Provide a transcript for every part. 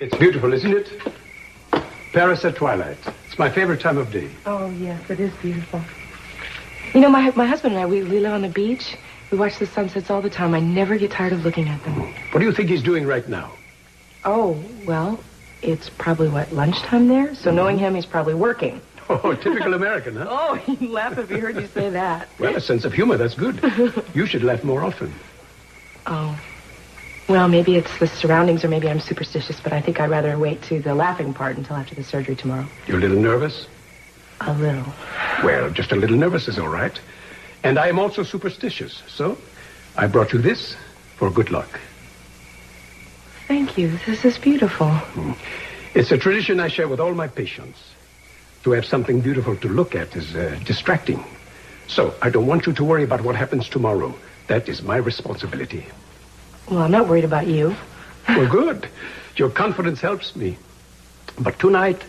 It's beautiful, isn't it? Paris at twilight. It's my favorite time of day. Oh, yes, it is beautiful. You know, my husband and I, we live on the beach. We watch the sunsets all the time. I never get tired of looking at them. What do you think he's doing right now? Oh, well, it's probably, lunchtime there? So knowing him, he's probably working. Oh, typical American, huh? Oh, he'd laugh if he heard you say that. Well, a sense of humor, that's good. You should laugh more often. Oh. Well, maybe it's the surroundings or maybe I'm superstitious, but I think I'd rather wait to the laughing part until after the surgery tomorrow. You're a little nervous? A little. Well, just a little nervous is all right. And I am also superstitious, so I brought you this for good luck. Thank you. This is beautiful. It's a tradition I share with all my patients. To have something beautiful to look at is distracting. So I don't want you to worry about what happens tomorrow. That is my responsibility. Well, I'm not worried about you. Well, good. Your confidence helps me. But tonight,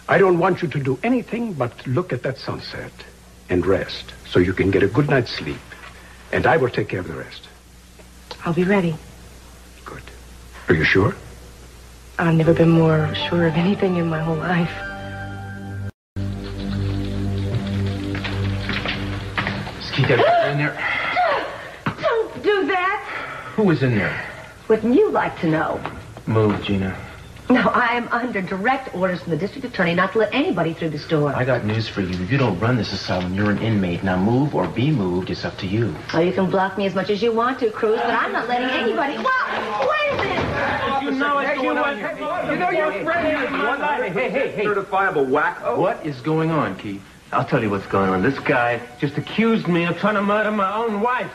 I don't want you to do anything but look at that sunset and rest so you can get a good night's sleep. And I will take care of the rest. I'll be ready. Good. Are you sure? I've never been more sure of anything in my whole life. Keep that in there. Don't do that. Who was in there? Wouldn't you like to know? Move, Gina. No, I am under direct orders from the district attorney not to let anybody through this door. I got news for you. If you don't run this asylum, you're an inmate. Now move or be moved. It's up to you. Oh, you can block me as much as you want to, Cruz, but I'm not letting anybody... Well, wait a minute. You know what's going on here. You know your friend is Hey. certifiable wacko. What is going on, Keith? I'll tell you what's going on. This guy just accused me of trying to murder my own wife.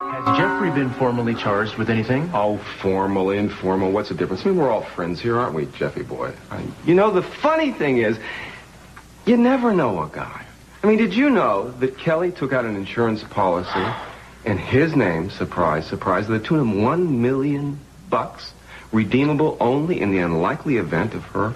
Has Jeffrey been formally charged with anything? Oh, formal, informal, what's the difference? I mean, we're all friends here, aren't we, Jeffy boy? You know, the funny thing is, you never know a guy. I mean, did you know that Kelly took out an insurance policy in his name, surprise, surprise, to the tune of $1 million, redeemable only in the unlikely event of her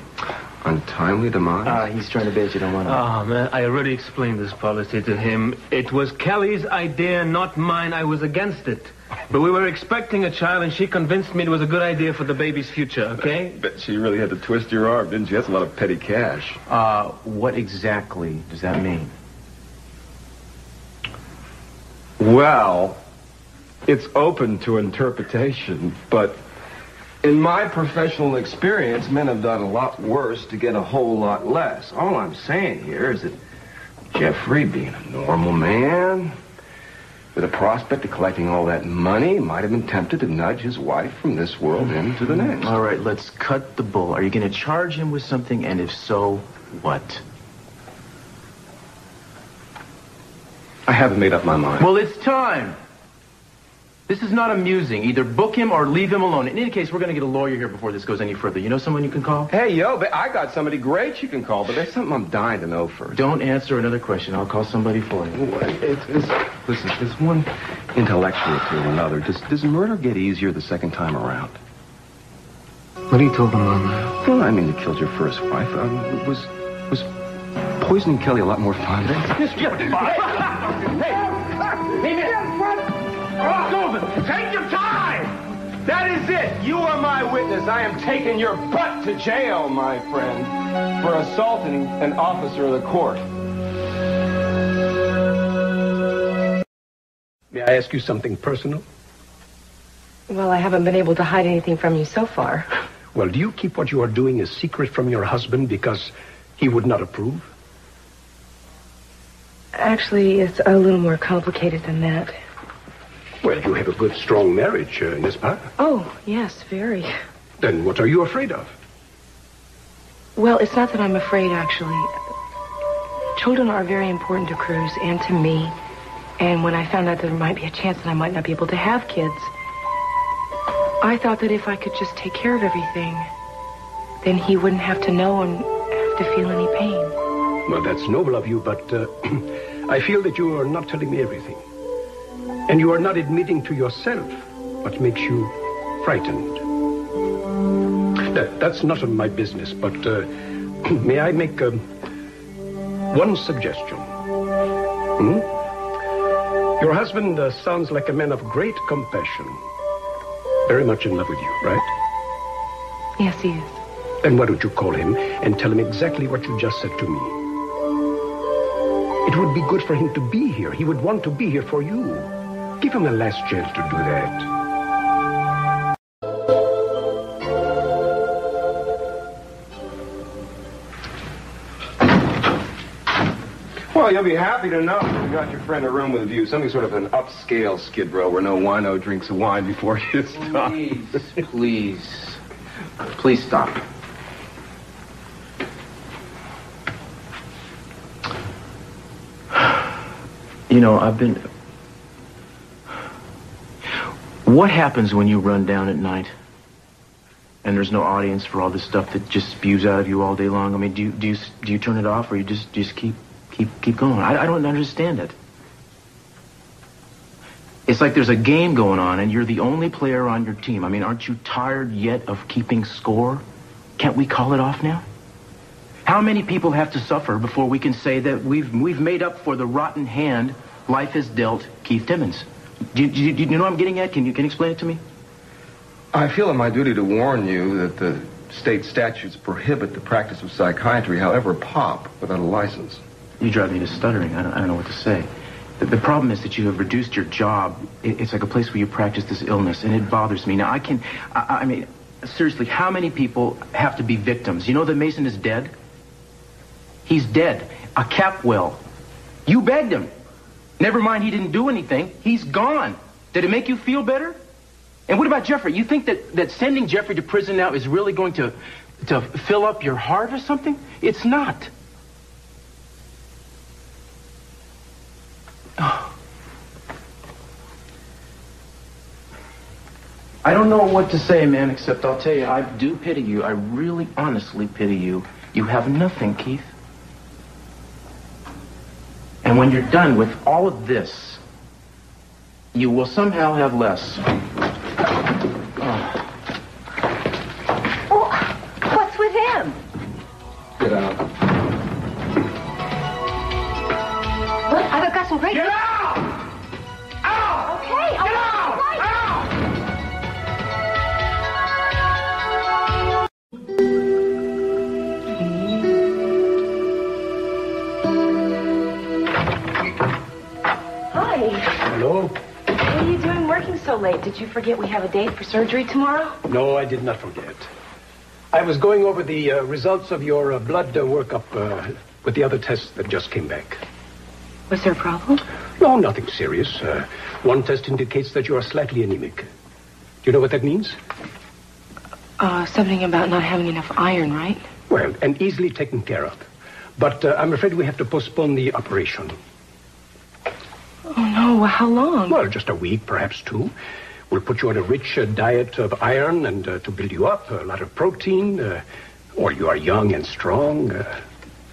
untimely demise? He's trying to bait you, don't want to. Oh, man, I already explained this policy to him. It was Kelly's idea, not mine. I was against it. But we were expecting a child, and she convinced me it was a good idea for the baby's future, okay? Bet she really had to twist your arm, didn't she? That's a lot of petty cash. What exactly does that mean? Well, it's open to interpretation, but in my professional experience, men have done a lot worse to get a whole lot less. All I'm saying here is that Jeffrey, being a normal man, with a prospect of collecting all that money, might have been tempted to nudge his wife from this world into the next. All right, let's cut the bull. Are you going to charge him with something, and if so, what? I haven't made up my mind. Well, it's time. This is not amusing. Either book him or leave him alone. In any case, we're going to get a lawyer here before this goes any further. You know someone you can call? Hey, I got somebody great you can call, but there's something I'm dying to know first. Don't answer another question. I'll call somebody for you. Listen, there's one intellectual to another. Does murder get easier the second time around? What are you talking about, man? Well, I mean, you killed your first wife. Was poisoning Kelly a lot more fun? Take your time! That is it! You are my witness. I am taking your butt to jail, my friend, For assaulting an officer of the court. May I ask you something personal? Well, I haven't been able to hide anything from you so far. Well, do you keep what you are doing a secret from your husband because he would not approve? Actually, it's a little more complicated than that. Well, you have a good, strong marriage, n'est-ce pas? Oh, yes, very. Then what are you afraid of? Well, it's not that I'm afraid, actually. Children are very important to Cruz and to me. And when I found out there might be a chance that I might not be able to have kids, I thought that if I could just take care of everything, then he wouldn't have to know and have to feel any pain. Well, that's noble of you, but I feel that you are not telling me everything. And you are not admitting to yourself what makes you frightened. That's not my business, but may I make one suggestion? Your husband sounds like a man of great compassion. Very much in love with you, right? Yes, he is. Then why don't you call him and tell him exactly what you just said to me? It would be good for him to be here. He would want to be here for you. Give him a last chance to do that. Well, you'll be happy to know you got your friend a room with a view. Something sort of an upscale Skid Row where no wino drinks a wine before you stop. Please stop. You know, What happens when you run down at night and there's no audience for all this stuff that just spews out of you all day long? I mean, do you turn it off, or you just keep going? I don't understand it. It's like there's a game going on and you're the only player on your team. I mean, aren't you tired yet of keeping score? Can't we call it off now? How many people have to suffer before we can say that we've made up for the rotten hand life has dealt Keith Timmons? Do you know what I'm getting at? Can you explain it to me? I feel it my duty to warn you that the state statutes prohibit the practice of psychiatry, however pop, without a license. You drive me to stuttering. I don't know what to say. The problem is that you have reduced your job. It's like a place where you practice this illness, and it bothers me. Now, I mean, seriously, how many people have to be victims? You know that Mason is dead? He's dead. A Capwell. You begged him. Never mind he didn't do anything. He's gone. Did it make you feel better? And what about Jeffrey? You think that sending Jeffrey to prison now is really going to fill up your heart or something? It's not. Oh. I don't know what to say, man, except I'll tell you, I do pity you. I really, honestly pity you. You have nothing, Keith. And when you're done with all of this, you will somehow have less. Oh, what's with him? Get out. What? I've got some great... Get out! Out! Okay, all right, all right. Hi. Hello? What are you doing working so late? Did you forget we have a date for surgery tomorrow? No, I did not forget. I was going over the results of your blood workup with the other tests that just came back. Was there a problem? No, nothing serious. One test indicates that you are slightly anemic. Do you know what that means? Something about not having enough iron, right? Well, and easily taken care of. But I'm afraid we have to postpone the operation. Oh, no. How long? Well, just a week, perhaps 2. We'll put you on a rich diet of iron and to build you up, a lot of protein. Or you are young and strong.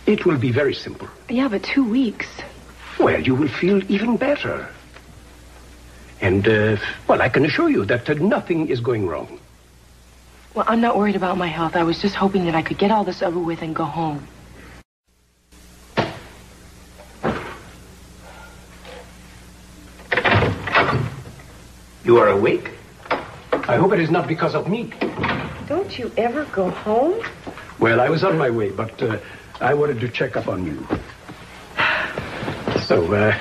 It will be very simple. Yeah, but 2 weeks. Well, you will feel even better. And, well, I can assure you that nothing is going wrong. Well, I'm not worried about my health. I was just hoping that I could get all this over with and go home. You are awake? I hope it is not because of me. Don't you ever go home? Well, I was on my way, but I wanted to check up on you. So,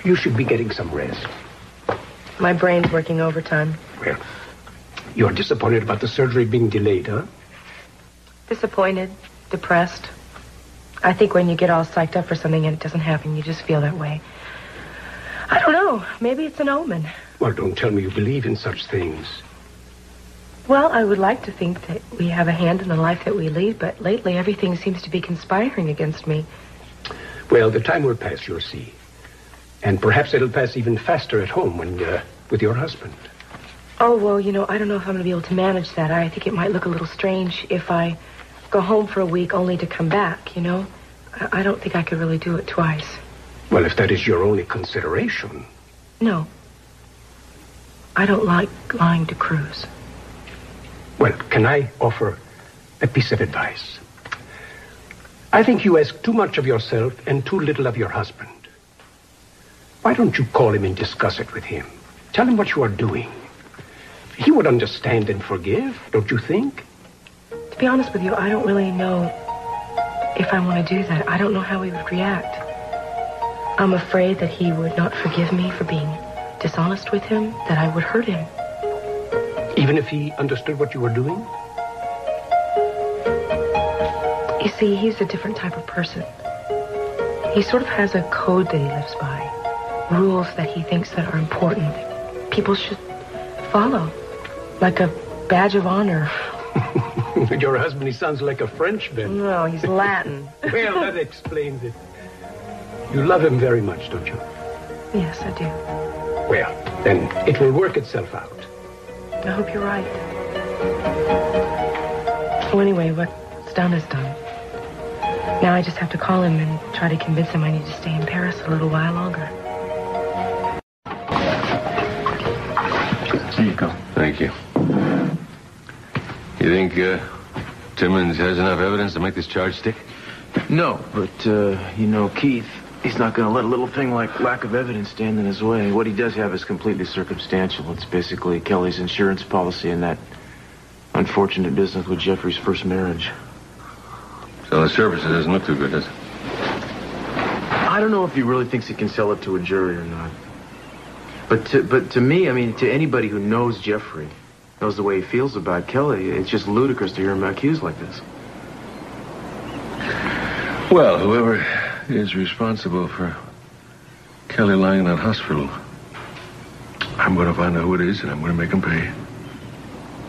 you should be getting some rest. My brain's working overtime. Well, you're disappointed about the surgery being delayed, huh? Disappointed, depressed. I think when you get all psyched up for something and it doesn't happen, you just feel that way. I don't know. Maybe it's an omen. Well, don't tell me you believe in such things. Well, I would like to think that we have a hand in the life that we lead, but lately everything seems to be conspiring against me. Well, the time will pass, you'll see. And perhaps it'll pass even faster at home when with your husband. Oh, well, you know, I don't know if I'm going to be able to manage that. I think it might look a little strange if I go home for a week only to come back, you know? I don't think I could really do it twice. Well, if that is your only consideration. No. I don't like lying to Cruz. Well, can I offer a piece of advice? I think you ask too much of yourself and too little of your husband. Why don't you call him and discuss it with him? Tell him what you are doing. He would understand and forgive, don't you think? To be honest with you, I don't really know if I want to do that. I don't know how he would react. I'm afraid that he would not forgive me for being dishonest with him, that I would hurt him. Even if he understood what you were doing? You see, he's a different type of person. He sort of has a code that he lives by. Rules that he thinks that are important. People should follow. Like a badge of honor. Your husband, he sounds like a Frenchman. No, he's Latin. Well, that explains it. You love him very much, don't you? Yes, I do. Well, then it will work itself out. I hope you're right. Well, anyway, what's done is done. Now I just have to call him and try to convince him I need to stay in Paris a little while longer. Here you go. Thank you. You think Timmons has enough evidence to make this charge stick? No, but, Keith, he's not going to let a little thing like lack of evidence stand in his way. What he does have is completely circumstantial. It's basically Kelly's insurance policy and that unfortunate business with Jeffrey's first marriage. So the surface doesn't look too good, does it? I don't know if he really thinks he can sell it to a jury or not. But to me, I mean, to anybody who knows Jeffrey, knows the way he feels about Kelly, it's just ludicrous to hear him accused like this. Well, whoever is responsible for Kelly lying in that hospital, I'm going to find out who it is, and I'm going to make him pay.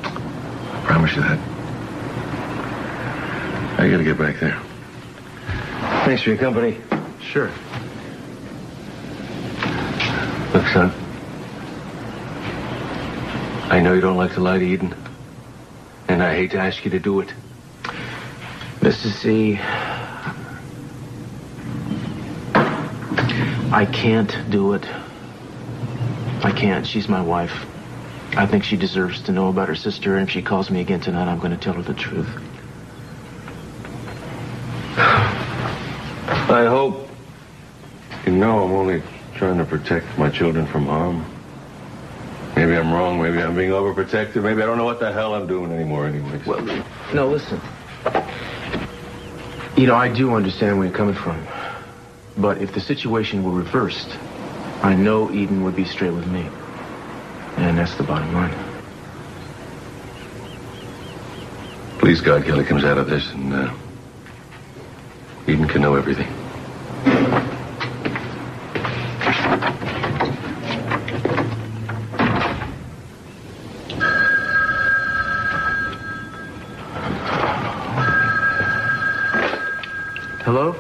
I promise you that. I got to get back there. Thanks for your company. Sure. Look, son. I know you don't like to lie to Eden, and I hate to ask you to do it. Mrs. C, I can't do it. I can't. She's my wife. I think she deserves to know about her sister, and if she calls me again tonight, I'm going to tell her the truth. I hope you know I'm only trying to protect my children from harm. Maybe I'm wrong. Maybe I'm being overprotective. Maybe I don't know what the hell I'm doing anymore anyways. Well, no, listen. I do understand where you're coming from. But if the situation were reversed, I know Eden would be straight with me. And that's the bottom line. Please, God, Kelly comes out of this and Eden can know everything. Hello?